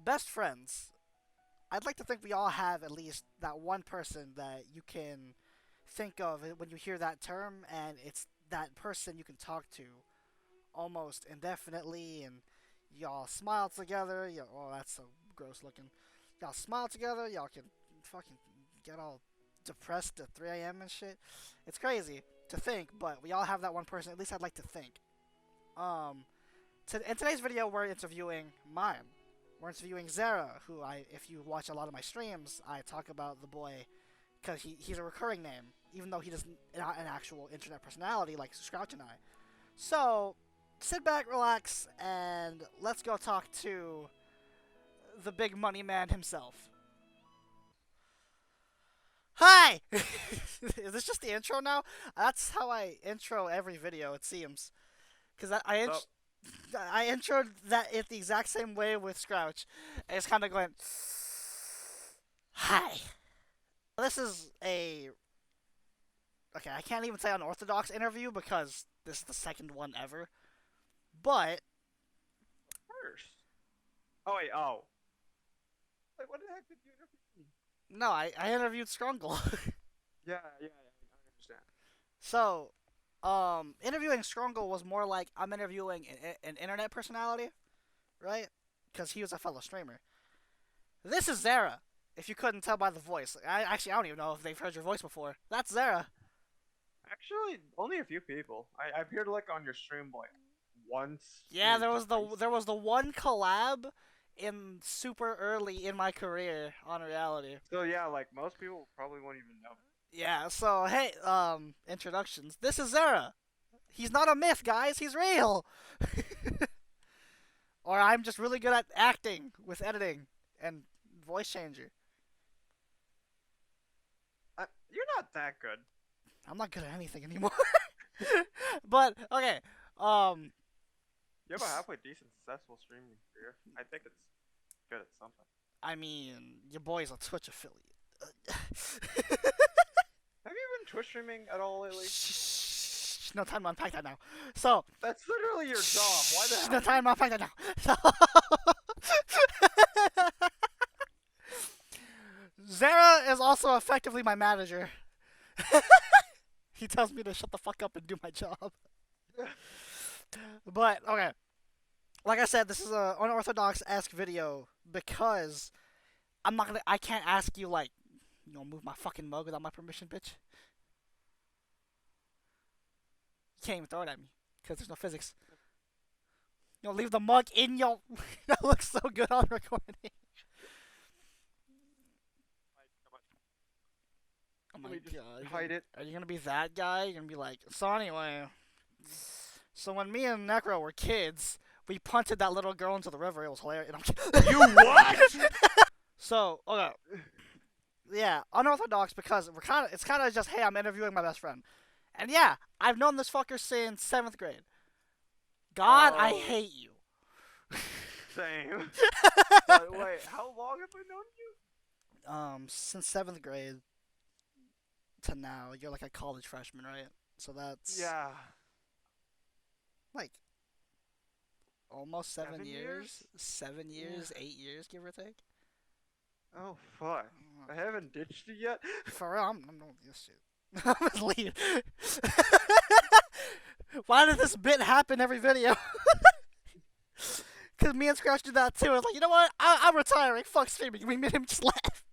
best friends. I'd like to think we all have at least that one person that you can think of when you hear that term, and it's that person you can talk to almost indefinitely, and y'all smile together. Oh, that's so gross looking. Y'all smile together. Y'all can fucking get all depressed at 3 a.m. and shit. It's crazy to think, but we all have that one person. At least I'd like to think. Um, in today's video, we're interviewing mine. We're interviewing Zara, who if you watch a lot of my streams, I talk about the boy because he's a recurring name, even though he doesn't not an actual internet personality like Scrouch and I. So, sit back, relax, and let's go talk to the big money man himself. Hi! Is this just the intro now? That's how I intro every video, it seems. Because I introed that it the exact same way with Scrouch. And it's kind of going, hi. This is a... Okay, I can't even say unorthodox interview because this is the second one ever. But... First. Oh, wait, oh. Like, what the heck did you interview? No, I interviewed Scrungle. Yeah, I understand. So, interviewing Scrungle was more like I'm interviewing an internet personality, right? Because he was a fellow streamer. This is Zara, if you couldn't tell by the voice. I don't even know if they've heard your voice before. That's Zara. Actually, only a few people. I appeared, like, on your stream, like, once. Yeah, maybe twice. there was the one collab in super early in my career on reality. So, yeah, like, most people probably won't even know. Yeah, so hey, introductions. This is Zara. He's not a myth, guys. He's real. Or I'm just really good at acting with editing and voice changer. You're not that good. I'm not good at anything anymore. But okay, You have a halfway decent, successful streaming career. I think it's good at something. I mean, your boy's a Twitch affiliate. Have you been Twitch streaming at all lately? Shh, no time to unpack that now. So That's literally your job. Why the hell? no time to unpack that now. So Zara is also effectively my manager. He tells me to shut the fuck up and do my job. But okay, like I said, this is a unorthodox-esque video because I can't ask you like, move my fucking mug without my permission, bitch. You can't even throw it at me because there's no physics. Leave the mug in your. That looks so good on recording. Oh my god. Hide it. Are you gonna be that guy? You're gonna be like, so anyway. So when me and Necro were kids, we punted that little girl into the river. It was hilarious. You what? So, okay. Yeah, unorthodox because it's kind of just, hey, I'm interviewing my best friend. And yeah, I've known this fucker since 7th grade. God, I hate you. Same. Wait, how long have I known you? Since 7th grade to now. You're like a college freshman, right? So that's... Yeah. Like, almost 7 7 years? years? 7 years, Yeah. 8 years, give or take? Oh, fuck. I haven't ditched you yet? For real, I'm doing this shit. I'm gonna leave. Why did this bit happen every video? Because me and Scratch did that too. I was like, you know what? I'm retiring. Fuck streaming. We made him just laugh.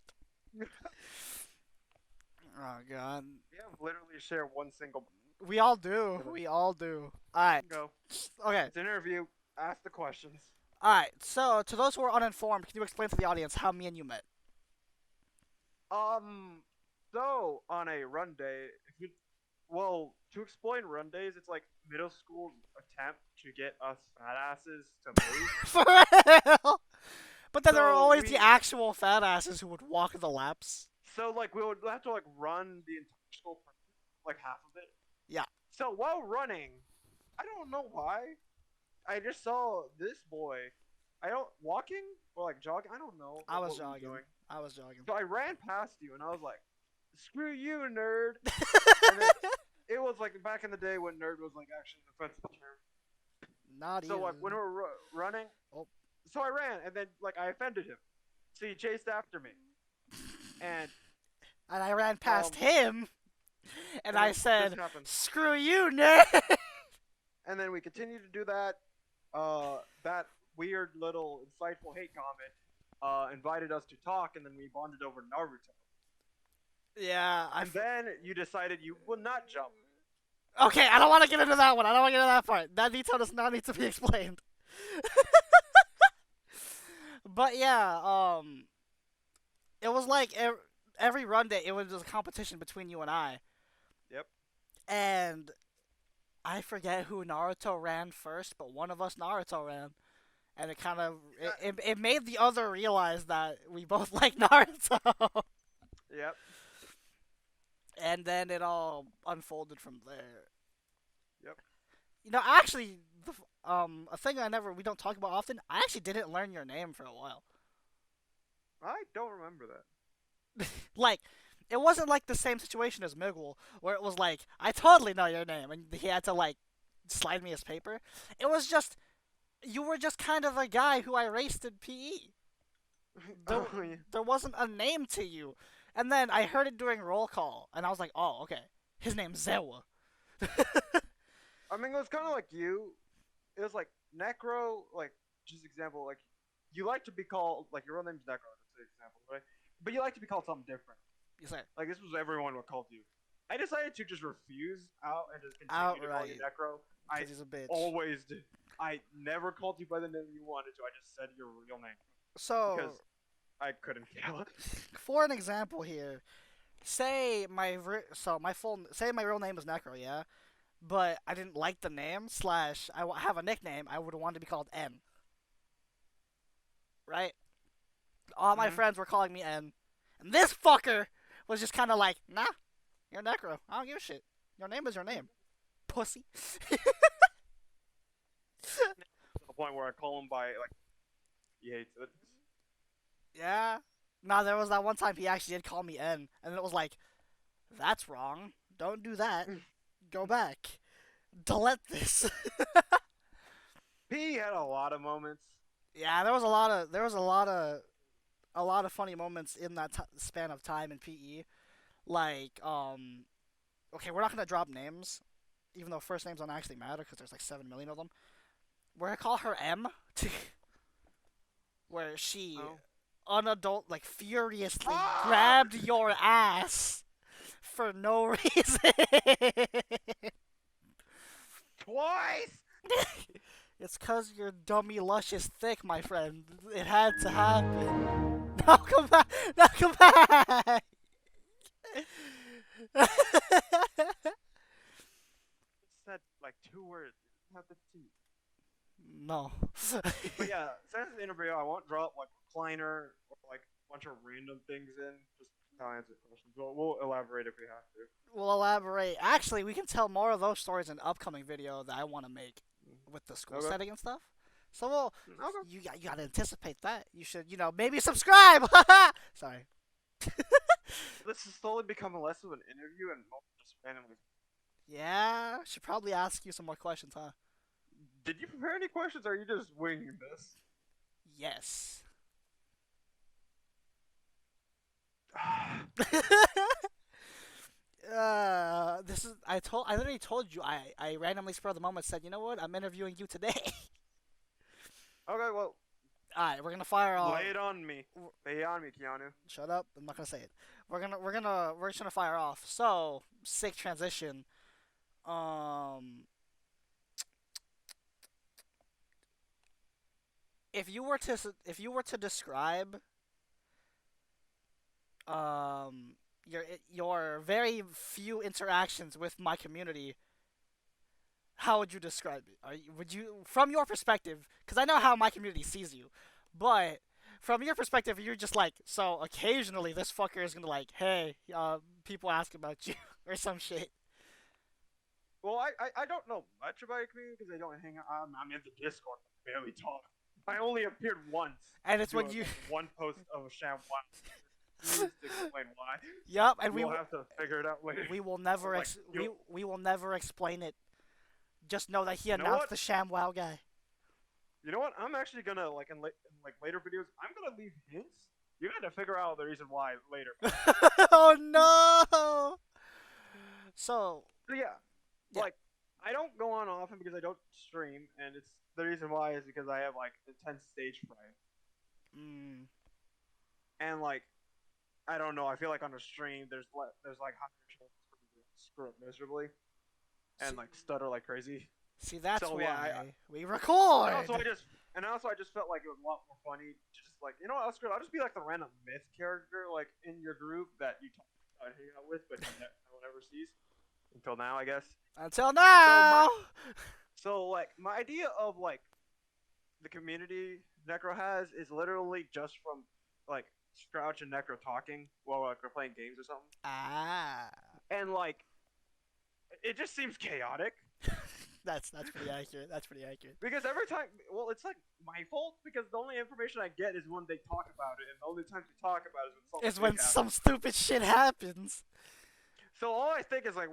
Oh, God. We have literally shared one single... We all do. We all do. Alright. Go. Okay. It's an interview. Ask the questions. Alright. So, to those who are uninformed, can you explain to the audience how me and you met? So, on a run day, well, to explain run days, it's like middle school attempt to get us fat asses to move. For real? But then there were So always the actual fat asses who would walk the laps. So, like, we would have to, like, run the entire school, like, half of it. Yeah. So, while running, I don't know why, I just saw this boy. Walking? Or, like, jogging? I don't know. I was what jogging. doing. I was jogging. So, I ran past you, and I was like, screw you, nerd. And then, it was, like, back in the day when nerd was, like, actually an offensive term. Not So, even. like, when we were running, So I ran, and then like I offended him. So he chased after me, and And I ran past um, him, and and I then this said, happened, "Screw you, nerd." and then we continued to do that. That weird little insightful hate comment invited us to talk, and then we bonded over Naruto. Yeah, And then you decided you would not jump. Okay, I don't want to get into that one. I don't want to get into that part. That detail does not need to be explained. But yeah, it was like every run day, it was just a competition between you and I. Yep. And I forget who Naruto ran first, but one of us Naruto ran. And it kind of it made the other realize that we both like Naruto. Yep. And then it all unfolded from there. Yep. You know, actually, a thing we don't talk about often. I actually didn't learn your name for a while. I don't remember that. Like, it wasn't like the same situation as Miguel, where it was like I totally know your name, and he had to like slide me his paper. It was just you were just kind of a guy who I raced in PE. There, Oh, yeah. there wasn't a name to you. And then I heard it during roll call, and I was like, oh, okay. His name's Zewa. I mean, it was kind of like you. It was like Necro, like just example, like you like to be called like your real name's Necro. That's an example, right? But you like to be called something different. You say Like this was everyone would call you. I decided to just refuse out and just continue to call you outright Necro. I because he's a bitch. always did. I never called you by the name you wanted to. I just said your real name So, because I couldn't kill it. for an example here, say say my real name is Necro, yeah, but I didn't like the name slash have a nickname. I would want to be called N, right? All my Mm-hmm. friends were calling me N, and this fucker was just kind of like, nah, you're Necro. I don't give a shit. Your name is your name, pussy. To the point where I call him by like he hates it. Yeah. No, there was that one time he actually did call me N, and it was like, that's wrong. Don't do that. Go back. Delete this. P had a lot of moments. Yeah, a lot of funny moments in that span of time in PE. Like, okay, we're not gonna drop names, even though first names don't actually matter because there's like 7 million of them. We're gonna call her M, where she Oh. like furiously Ah! grabbed your ass for no reason. Twice. It's cause your dummy lush is thick, my friend. It had to happen. Now come back. Now come back. Said like 2 words. Not the T. No. But yeah, since the interview, I won't drop like recliner or like a bunch of random things in. Just to answer questions. We'll elaborate if we have to. We'll elaborate. Actually, we can tell more of those stories in an upcoming video that I want to make with the school Okay. setting and stuff. So we'll Okay. you gotta anticipate that. You should maybe subscribe. Sorry. This has slowly become less of an interview and more just randomly. Yeah, should probably ask you some more questions, huh? Did you prepare any questions, or are you just winging this? Yes. This is I literally told you I randomly spur of the moment said, you know what, I'm interviewing you today. Okay, well, Alright, we're gonna fire off. lay it on me. Lay it on me, Keanu. Shut up, I'm not gonna say it. We're just gonna fire off. So, sick transition. Um if you were to describe your very few interactions with my community, how would you describe it? Would you, from your perspective, because I know how my community sees you, but from your perspective, you're just like, so occasionally this fucker is gonna like, hey, people ask about you or some shit. Well, I don't know much about your community because I don't hang out. I'm in the Discord. I barely talk. I only appeared once. And it's to when a- you, one post of Sham one. To explain why. yup, and We'll have to figure it out later. we will never Like, we will never explain it. Just know that he You know announced what? the ShamWow guy. You know what? I'm actually gonna like in like later videos. I'm gonna leave hints. You gotta figure out the reason why later. Oh no! So So yeah, yeah. like I don't go on often because I don't stream, and it's the reason why is because I have like intense stage fright, Mm. and like I don't know. I feel like on a stream there's like higher chances for me to screw up miserably and See, like stutter like crazy. see, that's So yeah, why we and also record. I just felt like it was a lot more funny to just like you know what, screw it. I'll just be like the random myth character like in your group that you talk about hang out with, but no one ever sees until now, I guess. Until So my now. like my idea of like the community Necro has is literally just from like Scrouch and Necro talking while like we're playing games or something, Ah, and like it just seems chaotic that's pretty accurate. That's pretty accurate. because every time, well, it's like my fault because the only information I get is when they talk about it, and the only times we talk about it is when something Is big when some happens. stupid shit happens. So all I think is like,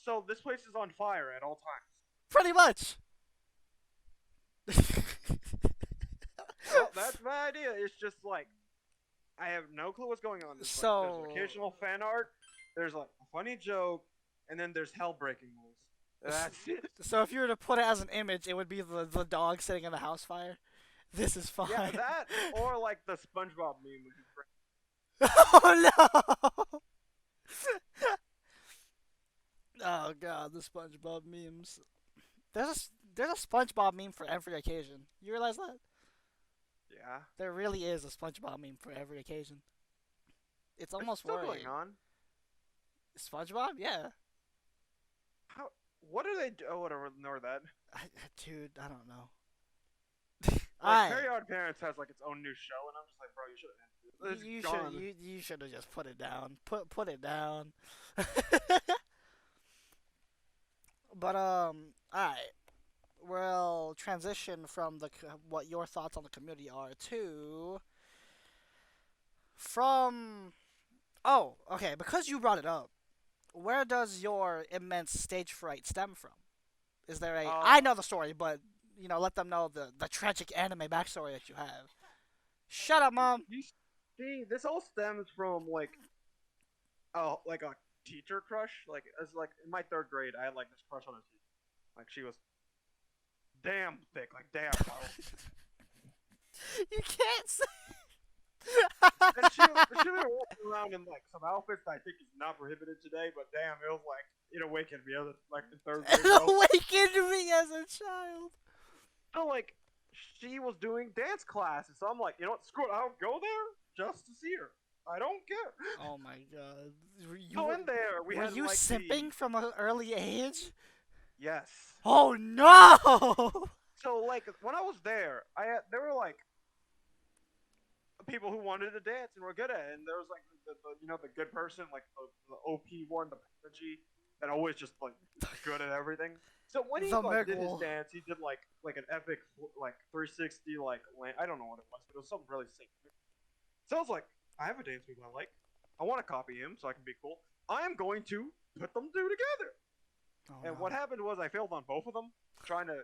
so this place is on fire at all times. Pretty much. Well, that's my idea. It's just like I have no clue what's going on. There's So, occasional fan art. There's like a funny joke, and then there's hell breaking moves. That's it. so if you were to put it as an image, it would be the dog sitting in the house fire. This is fine. Yeah, that or like the SpongeBob meme. Which is Oh no! Oh god, the SpongeBob memes. There's a SpongeBob meme for every occasion. You realize that? yeah, There really is a SpongeBob meme for every occasion. It's it's almost still going worrying. on. SpongeBob? Yeah. How? What do they do? Oh, whatever. Ignore that. Dude, I don't know. Like I Very Odd Parents has like its own new show, and I'm just like, bro, you should have ended it. you It's should gone. you should have just put it down. Put it down. But alright. We'll transition from what your thoughts on the community are to from oh, okay, because you brought it up. Where does your immense stage fright stem from? Is there a Uh, I know the story, but let them know the tragic anime backstory that you have. Shut up, mom. you see, this all stems from like a teacher crush. Like as like in my third grade, I had like this crush on a teacher. Like she was damn thick, like damn tall. You can't say. And she was walking around in like some outfits that I think is not prohibited today, but damn, it was like it awakened me as like in third grade, It bro. awakened me as a child. So like she was doing dance classes, so I'm like, you know what, screw it, I'll go there just to see her. I don't care. Oh my god. So in there we Were had you like simping the from an early age? yes. Oh no! So like when I was there, there were like people who wanted to dance and were good at it, and there was like the good person, like the OP one, the prodigy, that always just like good at everything. So when he The like did his Miguel. dance, he did like an epic like 360 like I don't know what it was, but it was something really sick. So I was like, I have a dance move I like. I want to copy him so I can be cool. I am going to put them two together. Oh And no. what happened was I failed on both of them, trying to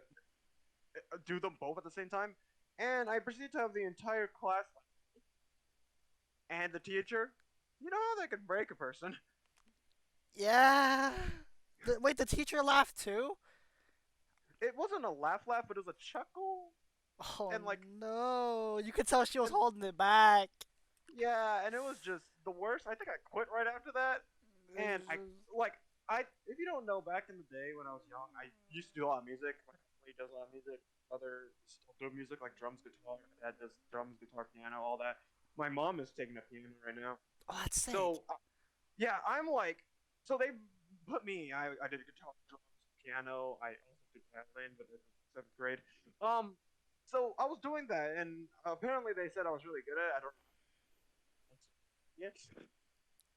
do them both at the same time, and I proceeded to have the entire class and the teacher. You know how that could break a person. Yeah. Wait, the teacher laughed too? It wasn't a laugh, but it was a chuckle, Oh and like, no. You could tell she was and holding it back. yeah, and it was just the worst. I think I quit right after that, and I like if you don't know, back in the day when I was young, I used to do a lot of music. My family does a lot of music. Other still do music like drums, guitar. My dad does drums, guitar, piano, all that. My mom is taking a piano right now. Oh, that's sick. So yeah, I'm like, so they put me. I did guitar, drums, piano. I also did violin, but in seventh grade. So I was doing that, and apparently they said I was really good at it. I don't know. Yes.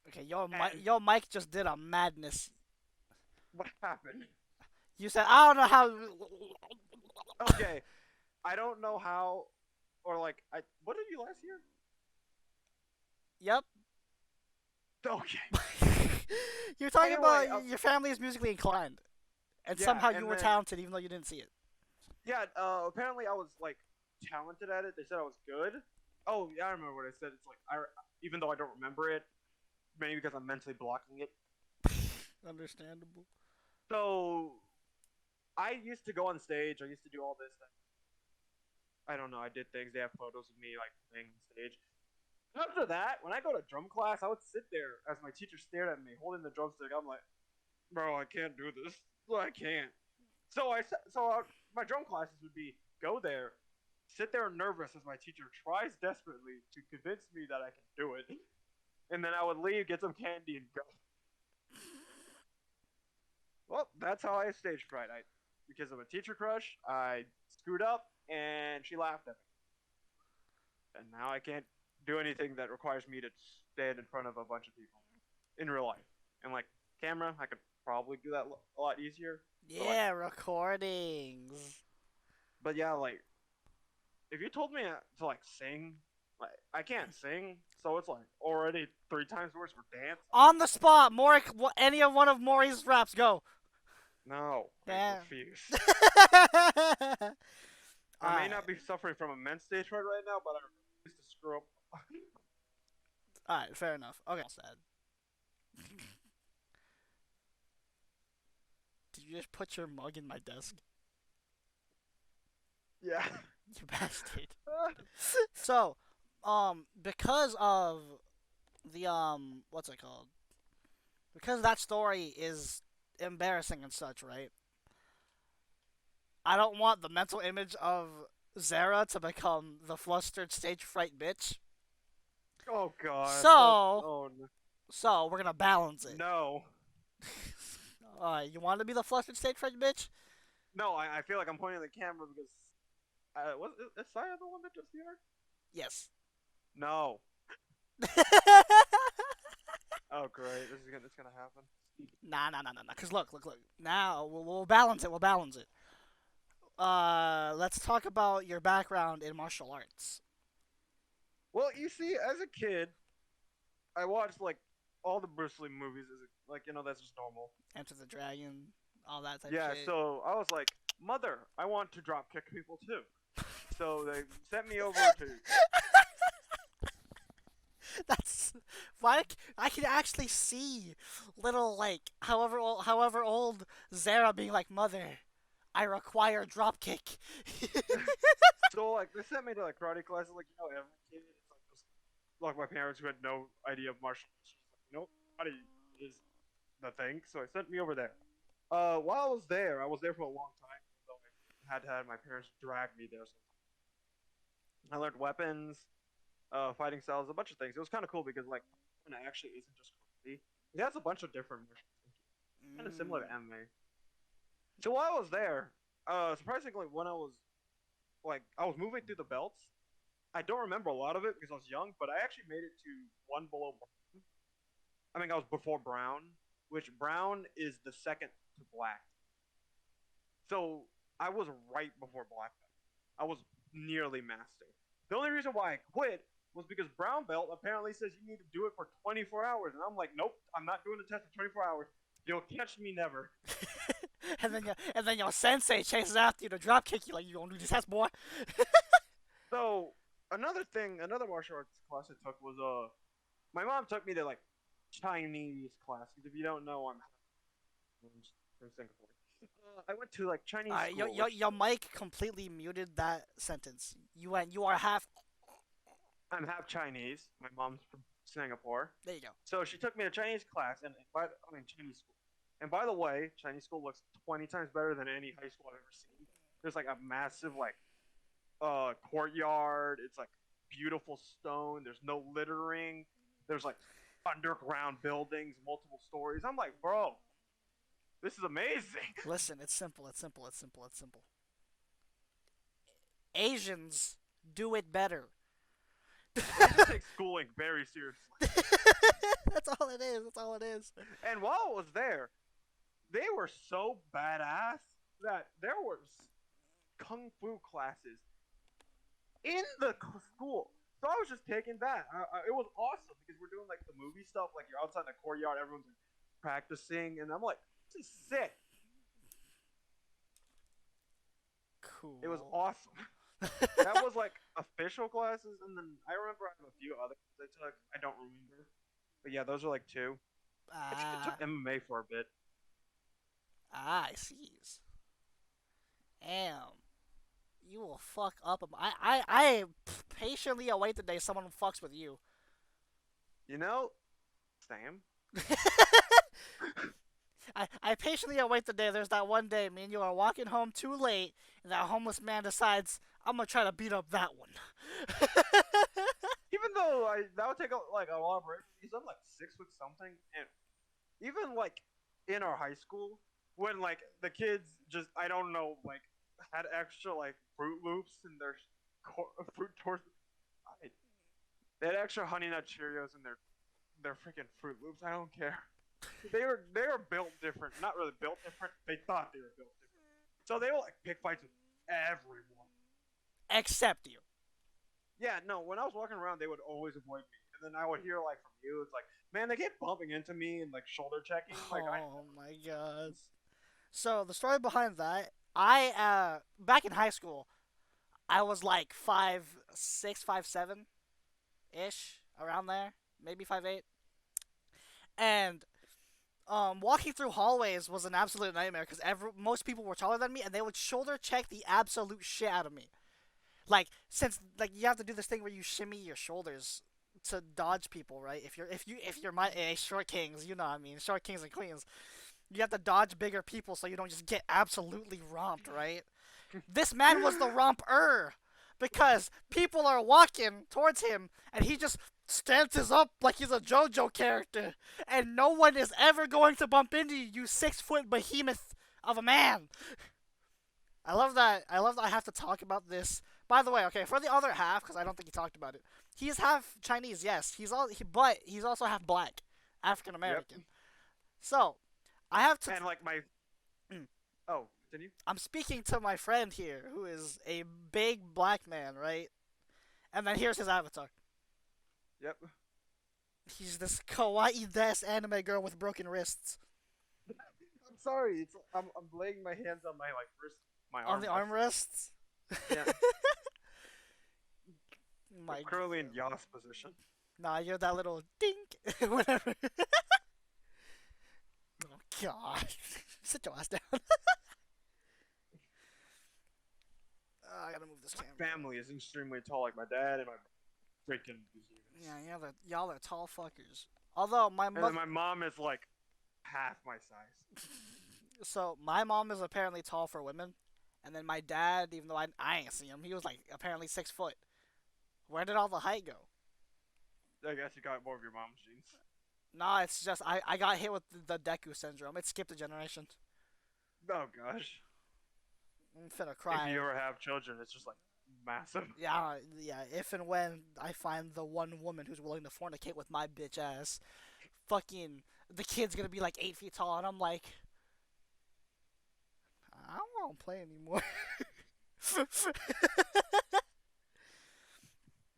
Okay, And your mic just did a madness. what happened? You said I don't know how. Okay, I don't know how, or like, what did you last year? Yep. Okay. You're talking Anyway, about your family is musically inclined, and yeah, somehow you and were then talented even though you didn't see it. Yeah, apparently I was like talented at it. They said I was good. Oh yeah, I remember what I said. It's like I even though I don't remember it, maybe because I'm mentally blocking it. Understandable. So I used to go on stage. I used to do all this. I don't know. I did things. They have photos of me like playing on stage. After that, when I go to drum class, I would sit there as my teacher stared at me holding the drumstick. I'm like, bro, I can't do this. I can't. So my drum classes would be go there, sit there nervous as my teacher tries desperately to convince me that I can do it, and then I would leave, get some candy, and go. Well, that's how I have stage fright. I because of a teacher crush, I screwed up, and she laughed at me, and now I can't do anything that requires me to stand in front of a bunch of people in real life. And like camera, I could probably do that a lot easier. But like, Yeah, recordings. but yeah, like if you told me to like sing, like I can't sing, so it's like already 3 times worse for dance. I'm On the spot, Mori, any of one of Mori's raps, go. no, I Damn. refuse. I may Alright. not be suffering from immense stage fright right now, but I refuse to screw up. Alright, fair enough. Okay, sad. Did you just put your mug in my desk? Yeah. You bastard. So, because of the, what's it called? Because that story is embarrassing and such, right? I don't want the mental image of Zara to become the flustered stage fright bitch. Oh gosh. That's So, oh so we're gonna balance it. no. Alright, you want to be the flustered stage fright bitch? No, I feel like I'm pointing at the camera because was is Saya the one that just here? Yes. No. Oh great, it's gonna happen. Nah. Cause look. Now we'll balance it. We'll balance it. Let's talk about your background in martial arts. Well, you see, as a kid, I watched like all the Bruce Lee movies. Like that's just normal. Enter the Dragon, all that type Yeah, shit. so I was like, Mother, I want to drop kick people too. So they sent me over to. That's why I can actually see little like however old Zara being like, "Mother, I require drop kick." So like they sent me to like karate classes. Like every kid, it's like just like my parents who had no idea of martial arts. Like, karate is the thing. So I sent me over there. While I was there for a long time. So I had to have my parents drag me there. So I learned weapons, fighting styles, a bunch of things. It was kind of cool because like it actually isn't just karate. It has a bunch of different martial arts, kind of similar Mm. to MMA. So while I was there, surprisingly, when I was moving through the belts, I don't remember a lot of it because I was young, but I actually made it to one below. I mean, I was before brown, which brown is the second to black. So I was right before black belt. I was nearly master. The only reason why I quit was because brown belt apparently says you need to do it for 24 hours, and I'm like, nope, I'm not doing the test for 24 hours. You'll catch me never. And then your sensei chases after you to drop kick you like, "You gonna do this test, boy?" So another martial arts class I took was my mom took me to like Chinese class. Because if you don't know, I'm from Singapore. I went to like Chinese Alright, school, which your mic completely muted that sentence. You are half. I'm half Chinese. My mom's from Singapore, There you go. so she took me to Chinese class, Chinese school. And by the way, Chinese school looks 20 times better than any high school I've ever seen. There's like a massive like courtyard. It's like beautiful stone. There's no littering. There's like underground buildings, multiple stories. I'm like, bro, this is amazing. Listen, it's simple. It's simple. It's simple. It's simple. Asians do it better. Asians take schooling very seriously. That's all it is. That's all it is. And while I was there, they were so badass that there was kung fu classes in the school. So I was just taking that. It was awesome because we're doing like the movie stuff. Like you're outside the courtyard, everyone's practicing, and I'm like, this is sick. It was Cool. awesome. That was like official classes, and then I remember I have a few other ones I took. I don't remember, but yeah, those are like two. I think I took Ah, MMA for a bit. I see. Damn. You will fuck up. I patiently await the day someone fucks with you. You know, Sam. I patiently await the day there's that one day me and you are walking home too late and that homeless man decides I'm gonna try to beat up that one. Even though that would take like a lot of bravery, because I'm like 6 foot something, and even like in our high school, when like the kids just I don't know like had extra like Fruit Loops in their fruit tours, they had extra Honey Nut Cheerios in their freaking Fruit Loops. I don't care. They were built different. Not really built different. They thought they were built different. So they will like pick fights with everyone. Except you. Yeah, no. When I was walking around, they would always avoid me, and then I would hear like from you, it's like, man, they keep bumping into me and like shoulder checking. Like I Oh my god. So the story behind that, I back in high school, I was like 5'6", 5'7" ish, around there, maybe 5'8", and walking through hallways was an absolute nightmare because most people were taller than me, and they would shoulder check the absolute shit out of me. Like since like you have to do this thing where you shimmy your shoulders to dodge people, right? If you're my short kings, you know what I mean, short kings and queens. You have to dodge bigger people so you don't just get absolutely romped, right? This man was the romper because people are walking towards him and he just stances up like he's a JoJo character, and no one is ever going to bump into you, you 6 foot behemoth of a man. I love that. I love that I have to talk about this. By the way, okay, for the other half, because I don't think he talked about it. He's half Chinese, yes. But he's also half black, African Yep. American. So I have to. And like my oh, continue. I'm speaking to my friend here, who is a big black man, right? And then here's his avatar. Yep. He's this kawaii des anime girl with broken wrists I'm sorry. I'm laying my hands on my like wrist, my on the armrest. armrests. Yeah. My Curly in Yas position. nah, you're that little dink, whatever. Oh god, sit your ass down. I gotta move this My camera. family is extremely tall, like my dad and my freaking Yeah, y'all are tall fuckers. Although my and then mother, my mom is like half my size. so my mom is apparently tall for women, and then my dad, even though I ain't see him, he was like apparently 6 foot. Where did all the height go? I guess you got more of your mom's genes. Nah, it's just I got hit with the Deku syndrome. It skipped a generation. Oh gosh. I'm finna If cry. you ever have children, it's just like massive. Yeah, yeah. If and when I find the one woman who's willing to fornicate with my bitch ass, fucking the kid's gonna be like 8 feet tall, and I'm like, I don't want to play anymore.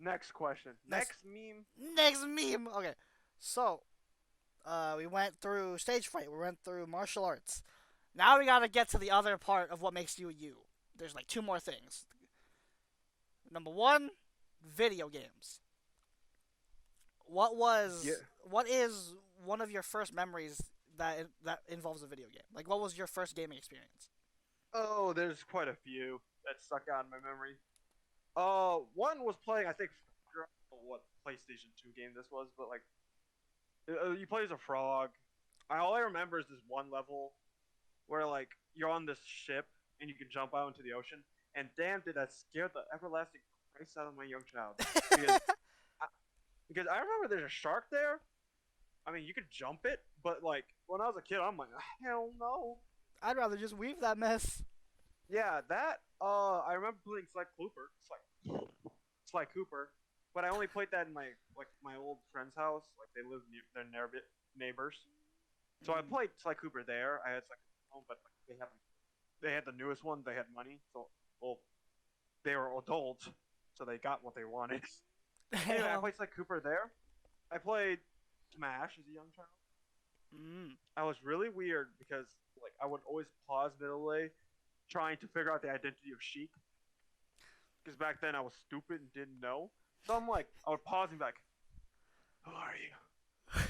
Next question. Next, Next meme. next meme. Okay, so we went through stage fright. We went through martial arts. Now we gotta get to the other part of what makes you you. There's like two more things. Number one, video games. What Yeah. was what is one of your first memories that involves a video game? Like, what was your first gaming experience? Oh, there's quite a few that stuck out in my memory. One was playing. I think I don't know what PlayStation 2 game this was, but like you play as a frog. All I remember is this one level where like you're on this ship and you can jump out into the ocean. And damn, did that scare the everlasting Christ out of my young child because I, because I remember there's a shark there. I mean, you could jump it, but like when I was a kid, I'm like, hell no. I'd rather just weave that mess. Yeah, that. I remember playing Sly Cooper. Sly Cooper, but I only played that in my old friend's house. Like they lived near their neighbors, so I Mm. played Sly Cooper there. I had Sly Cooper home, but like, they had the newest one. They had money, so well, they were adults, so they got what they wanted. Anyway, I Damn. played Sly Cooper there. I played Smash as a young child. Mm. I was really weird because like I would always pause middle way trying to figure out the identity of Sheik because back then I was stupid and didn't know. So I'm like, I would pause and be like, "Who are you?"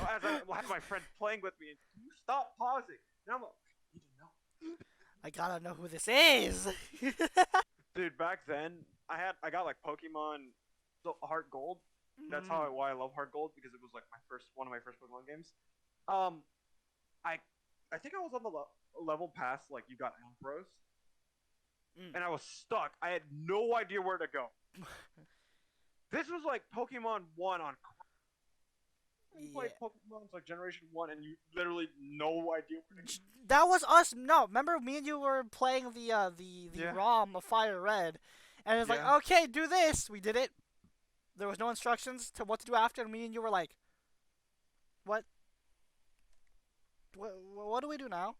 As I have my friend playing with me, and you stop pausing. And I'm like, "You didn't know." I gotta know who this is. Dude, back then I got like Pokemon Heart Gold. That's Mm, why I love Heart Gold because it was like my first one of my first Pokemon games. Um, I I think I was on the level past like you got Ambrose, mm. and I was stuck. I had no idea where to go. This was like Pokemon One on. You play Yeah. Pokemon's like Generation One, and you literally no idea where to go. That was us. No, remember me and you were playing the Yeah, ROM of Fire Red, and it's like, yeah. okay, do this. We did it. There was no instructions to what to do after, and me and you were like, what? What do we do now?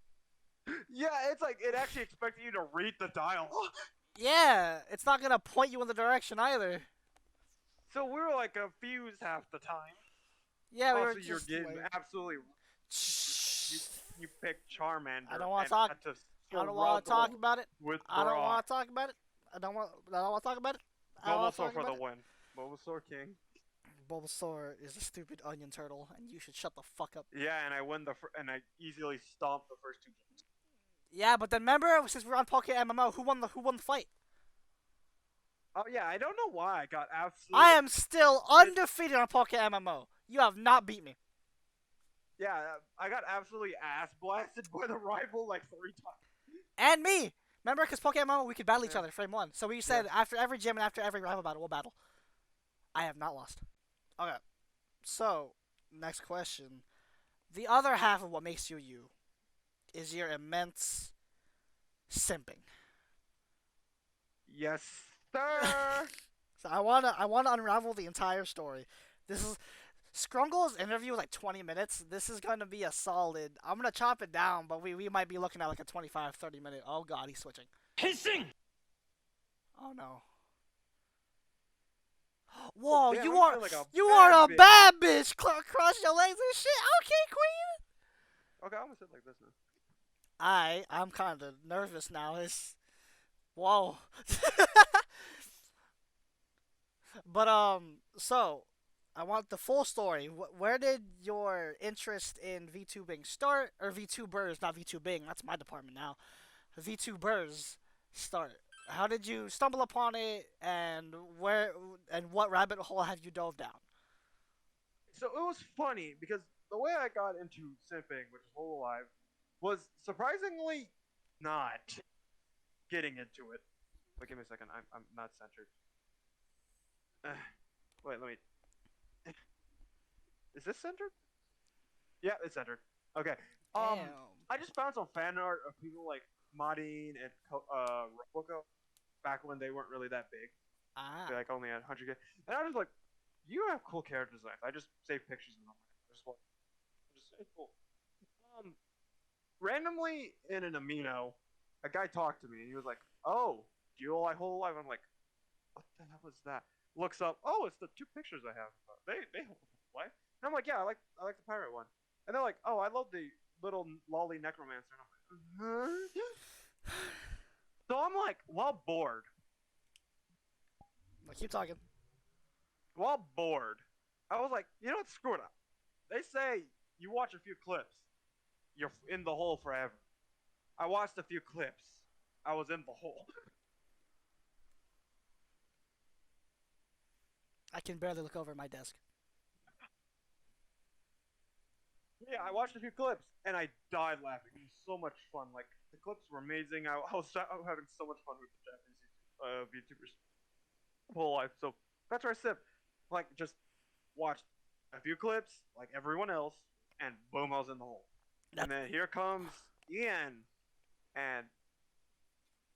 Yeah, it's like it actually expected you to read the dialogue. Yeah, it's not gonna point you in the direction either. So we were like confused half the time. Yeah, we were Also, you're just getting like, absolutely you shh. you picked I Charmander don't want to and talk. had to I don't want to talk struggle about it. with I don't Brock. want to talk about it. I don't want to talk about it. I don't want to Bulbasaur talk for about the it. win. Bulbasaur King. Bulbasaur is a stupid onion turtle, and you should shut the fuck up. Yeah, and I win and I easily stomped the first two games. Yeah, but then remember, since we're on Pocket MMO, who won the fight? Oh yeah, I don't know why I got I absolutely. am still undefeated on Pocket MMO. You have not beat me. Yeah, I got absolutely ass blasted by the rival like 3 times. And me. Remember, because Pocket MMO, we could battle each Yeah, other frame one. So we yeah. said after every gym and after every rival battle, we'll battle. I have not lost. Okay, so next question. The other half of what makes you you is your immense simping. Yes, sir. So I wanna unravel the entire story. This is Scrungle's interview was like 20 minutes. This is gonna be a solid. I'm gonna chop it down, but we might be looking at like a 25, 30 minute. Oh god, he's switching. Hissing! Oh no. Oh Whoa, damn, you I'm are feeling like a you bad are a bitch. bad bitch. Cross your legs and shit. Okay, queen. Okay, I'm gonna sit like this now. I'm kind of nervous now. It's whoa. But so I want the full story. Where did your interest in VTubing start, or VTubers, not VTubing? That's my department now. VTubers start. How did you stumble upon it, and where and what rabbit hole have you dove down? So it was funny because the way I got into simping, which is Whole Alive, was surprisingly not getting into it. Wait, give me a second. I'm not centered. Uh, wait, let me. Is this centered? Yeah, it's centered. Okay. Damn. I just found some fan art of people like Modine and Roboco back when they weren't really that big. Ah. They like only had 100K, and I was like, "You have cool character designs." I just saved pictures of them. Just it's cool. Um, Randomly in an amino, a guy talked to me and he was like, "Oh, do you like Whole Life?" I'm like, "What the hell was that?" Looks up, "Oh, it's the two pictures I have. They hold Whole Life." And I'm like, "Yeah, I like the pirate one." And they're like, "Oh, I love the little lolly necromancer." And I'm like, "Huh?" So I'm like, Keep talking. while bored, I was like, you know what? Screw it up. They say you watch a few clips, you're in the hole forever. I watched a few clips. I was in the hole. I can barely look over my desk. Yeah, I watched a few clips and I died laughing. It was so much fun. Like the clips were amazing. I was having so much fun with the Japanese VTubers whole life. So that's where I sip. Like just watched a few clips, like everyone else, and boom, I was in the hole. That And then here comes Ian, and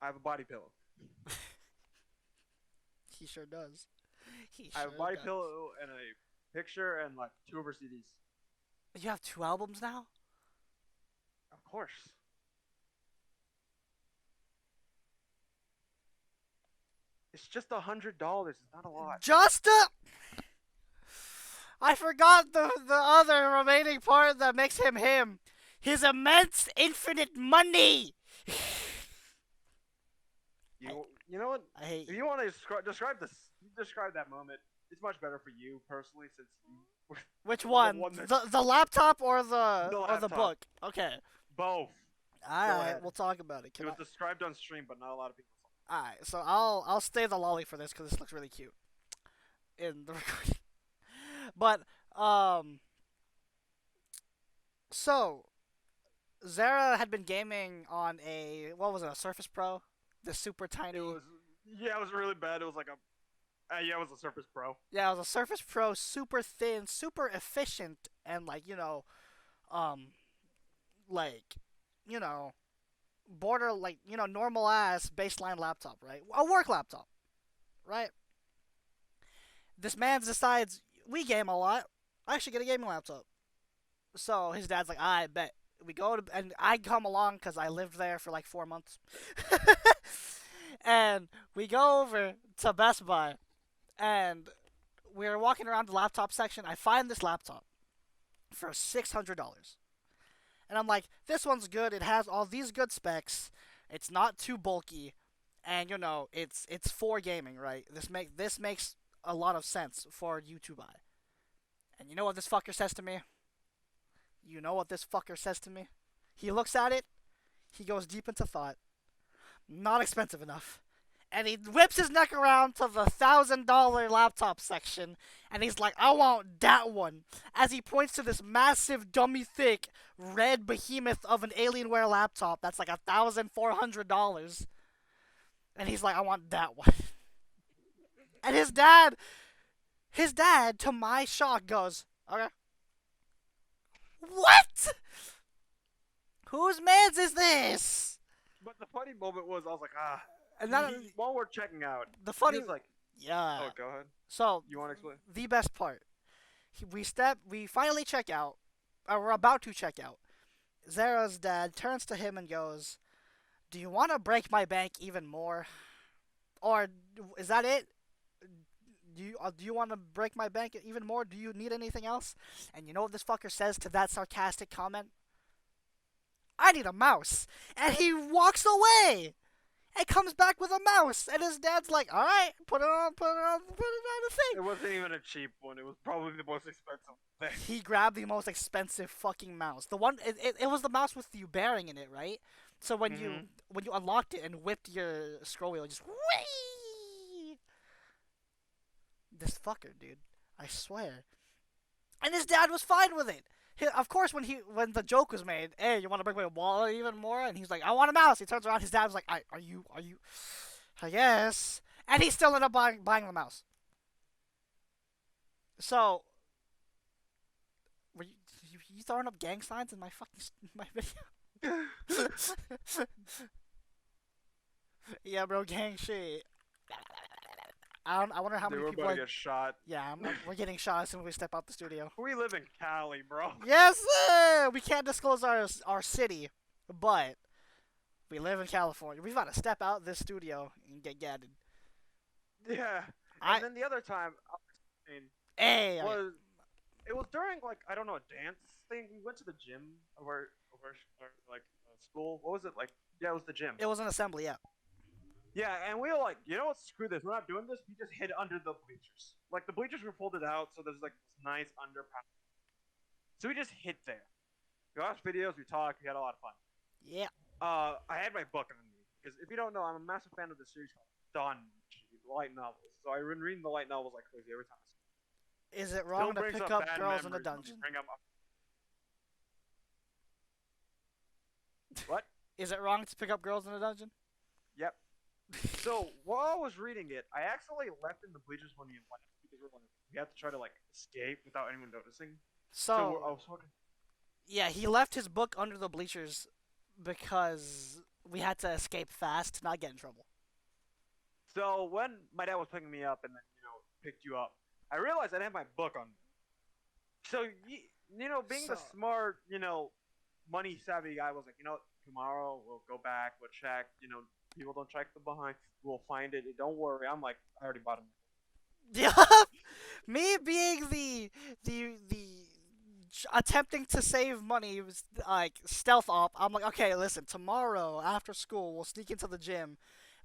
I have a body pillow. he sure does. He I have a sure body does. pillow and a picture and like two of her CDs. You have 2 albums now? Of course. It's just $100. It's not a lot. Just a. I forgot the other remaining part that makes him him. His immense infinite money. I, You know what? I hate If you. you want to describe that moment. It's much better for you personally since you Which were the one? one that The laptop or the the laptop. book? Okay. Both. All Go right, ahead. we'll talk about it. It Can I? was described on stream, but not a lot of people saw. All right, so I'll stay the lolly for this because this looks really cute in the recording. But um, so Zara had been gaming on a what was it, a Surface Pro, the super It tiny. was it was really bad. It was like a it was a Surface Pro. Yeah, it was a Surface Pro, super thin, super efficient, and um, like, you know, border normal ass baseline laptop, right? A work laptop, right? This man decides we game a lot. I should get a gaming laptop. So his dad's like, I bet. We go to, and I come along because I lived there for like 4 months. And we go over to Best Buy, and we're walking around the laptop section. I find this laptop for $600. And I'm like, this one's good. It has all these good specs. It's not too bulky, and it's for gaming, right? This makes a lot of sense for you to buy. And you know what this fucker says to me? You know what this fucker says to me? He looks at it. He goes deep into thought. Not expensive enough. And he whips his neck around to the $1,000 laptop section, and he's like, I want that one. As he points to this massive, dummy thick, red behemoth of an Alienware laptop that's like $1,400. And he's like, I want that one. And his dad, to my shock, goes, okay. What? Whose man's is this? But the funny moment was I was like, And then while we're checking out, the he funny, was like, yeah. oh, go ahead. So You want to explain? the best part, we finally check out, or we're about to check out. Zara's dad turns to him and goes, "Do you want to break my bank even more, or is that it? Do you want to break my bank even more? Do you need anything else?" And you know what this fucker says to that sarcastic comment? I need a mouse. And he walks away and comes back with a mouse. And his dad's like, all right, put it on the It thing. wasn't even a cheap one. It was probably the most expensive thing. He grabbed the most expensive fucking mouse. It was the mouse with the bearing in it, right? So when you unlocked it and whipped your scroll wheel, it just whee. This fucker, dude. I swear. And his dad was fine with it. Of course, when the joke was made, hey, you want to break my wallet even more? And he's like, I want a mouse. He turns around, his dad was like, are you? I guess. And he still ended up buying the mouse. So, were you throwing up gang signs in my fucking my video? Yeah, bro, gang shit. I wonder how They many were people. about to get shot. Yeah, we're getting shot as soon as we step out the studio. We live in Cali, bro. Yes, sir! We can't disclose our city, but we live in California. We've got to step out this studio and get gadded. Yeah. I And then the other time I was in hey, was it was during like I don't know a dance thing. We went to the gym or like school. What was it like? Yeah, it was the gym. it was an assembly, yeah. Yeah, and we were like, you know what? Screw this. We're not doing this. We just hid under the bleachers. Like the bleachers were folded out, so there's like this nice underpass. So we just hid there. We watched videos. We talked. We had a lot of fun. Yeah. I had my book on me because if you don't know, I'm a massive fan of the series called Dawn, light novels. So I've been reading the light novels like crazy every time. Is it Still wrong to brings pick up up bad girls in the memories when you dungeon? bring up. What? Is it wrong to pick up girls in the dungeon? Yep. So while I was reading it, I accidentally left in the bleachers when you left because we had to try to like escape without anyone noticing. So I was talking. Yeah, he left his book under the bleachers because we had to escape fast to not get in trouble. So when my dad was picking me up and then picked you up, I realized I didn't have my book on me. So being the So- smart money savvy guy was like, tomorrow we'll go back, we'll check. People don't check the behind. We'll find it. Don't worry. I'm like, I already bought them. Yeah, me being the attempting to save money was like stealth op. I'm like, okay, listen, tomorrow after school we'll sneak into the gym.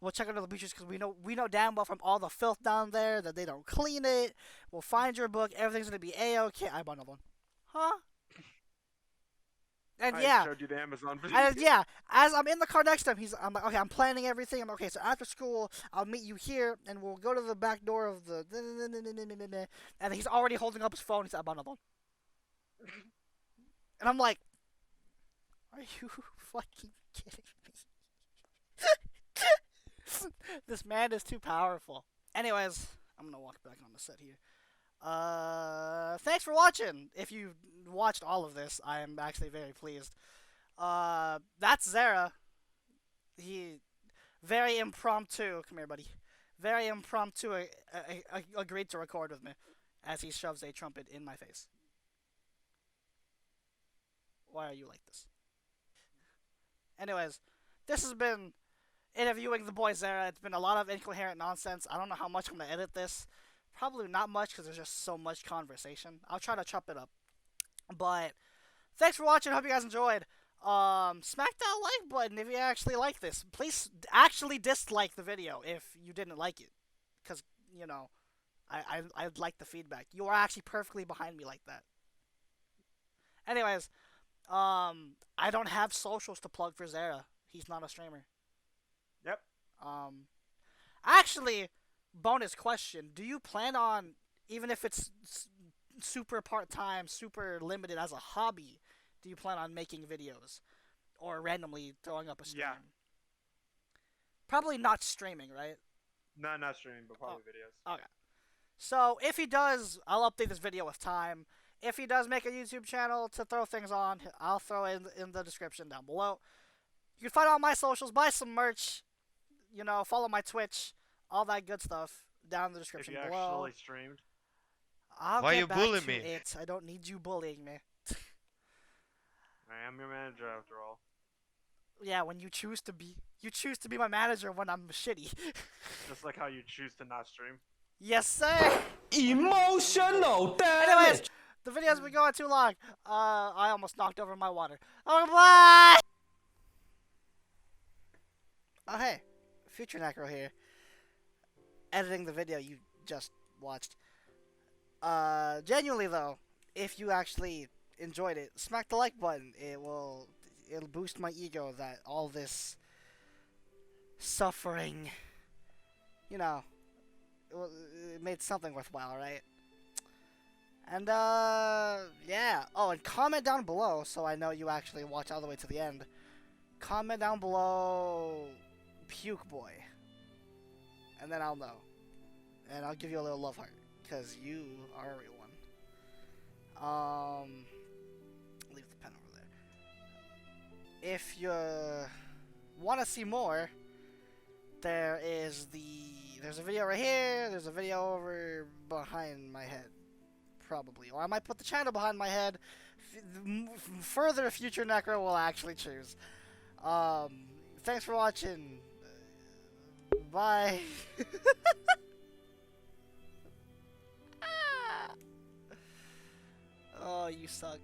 We'll check under the bleachers because we know damn well from all the filth down there that they don't clean it. We'll find your book. Everything's gonna be a-okay. I bought another one. Huh? And I yeah, showed you the Amazon video. and yeah, as I'm in the car next to him, I'm like, okay, I'm planning everything. I'm okay, so after school, I'll meet you here, and we'll go to the back door of the, and he's already holding up his phone. He's like, I bought another one, and I'm like, are you fucking kidding me? This man is too powerful. Anyways, I'm gonna walk back on the set here. Thanks for watching. If you watched all of this, I am actually very pleased. That's Zara. He very impromptu. Come here, buddy. Very impromptu. Agreed to record with me as he shoves a trumpet in my face. Why are you like this? Anyways, this has been interviewing the boy Zara. It's been a lot of incoherent nonsense. I don't know how much I'm gonna edit this. Probably not much because there's just so much conversation. I'll try to chop it up. But thanks for watching. Hope you guys enjoyed. Smack that like button if you actually like this. Please actually dislike the video if you didn't like it, because I'd like the feedback. You are actually perfectly behind me like that. Anyways, I don't have socials to plug for Zara. He's not a streamer. Yep. Um, Actually, bonus question: do you plan on, even if it's super part time, super limited as a hobby, do you plan on making videos or randomly throwing up a stream? Yeah. Probably not streaming, right? No, not streaming, but probably videos. Okay. So if he does, I'll update this video with time. If he does make a YouTube channel to throw things on, I'll throw it in the description down below. You can find all my socials, buy some merch, follow my Twitch, all that good stuff down in the description If you below. actually streamed. I'll Why get you back bullying to me? it. I don't need you bullying me. I am your manager after all. Yeah, when you choose to be my manager when I'm shitty. Just like how you choose to not stream. Yes, sir. Emotional Anyways, damage. the video's been going too long. I almost knocked over my water. Oh, bye. Oh, hey, Future Necro here, editing the video you just watched. Genuinely though, if you actually enjoyed it, smack the like button. It'll boost my ego that all this suffering, it made something worthwhile, right? And yeah. Oh, and comment down below so I know you actually watch all the way to the end. Comment down below, Puke Boy, and then I'll know, and I'll give you a little love heart because you are a real one. Leave the pen over there. If you want to see more, there's a video right here. There's a video over behind my head, probably, or I might put the channel behind my head. Further, future Necro will actually choose. Thanks for watching. Bye. Oh, you suck.